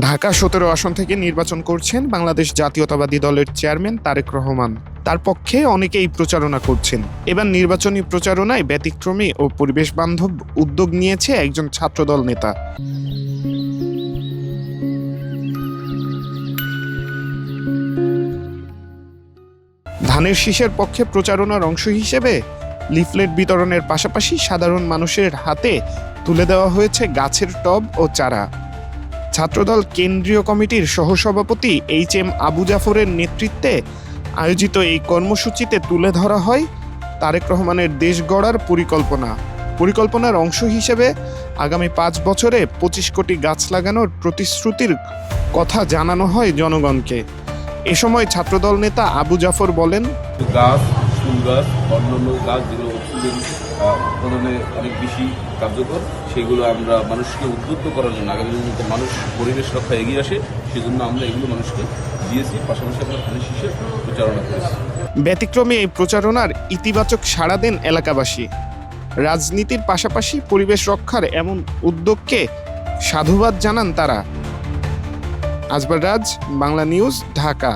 ঢাকা ১৭ আসন থেকে নির্বাচন করছেন বাংলাদেশ জাতীয়তাবাদী দলের চেয়ারম্যান তারেক রহমান। তার পক্ষে অনেকেই প্রচারণা করছেন। এবার নির্বাচনী প্রচারণায় ব্যতিক্রমী ও পরিবেশ বান্ধব উদ্যোগ নিয়েছে একজন ছাত্রদল নেতা। ধানের শীষের পক্ষে প্রচারণার অংশ হিসেবে লিফলেট বিতরণের পাশাপাশি সাধারণ মানুষের হাতে তুলে দেওয়া হয়েছে গাছের টব ও চারা। ছাত্রদল কেন্দ্রীয় কমিটির সহসভাপতি এইচ.এম. আবু জাফরের নেতৃত্বে আয়োজিত এই কর্মসূচিতে তুলে ধরা হয় তারেক রহমানের দেশ গড়ার পরিকল্পনার অংশ হিসেবে আগামী ৫ বছরে ২৫ কোটি গাছ লাগানোর প্রতিশ্রুতির কথা জানানো হয় জনগণকে। এ সময় ছাত্রদল নেতা আবু জাফর বলেন, গাছ, ফুল গাছ, অন্যান্য গাছ যেগুলো অক্সিজেন উৎপাদনে অনেক বেশি কার্যকর, সেগুলো আমরা মানুষকে উদ্বুদ্ধ করার জন্য, আগামী দিনে মানুষ পরিবেশ রক্ষা এগিয়ে আসে, সেজন্য আমরা এগুলো মানুষকে দিয়েছি। পাশাপাশি আমরা ধানের শীষের প্রচারণা করেছি। ব্যতিক্রমী এই প্রচারণার ইতিবাচক সাড়া দেন এলাকাবাসী। রাজনীতির পাশাপাশি পরিবেশ রক্ষার এমন উদ্যোগকে সাধুবাদ জানান তারা। আজবার রাজ, বাংলা নিউজ, ঢাকা।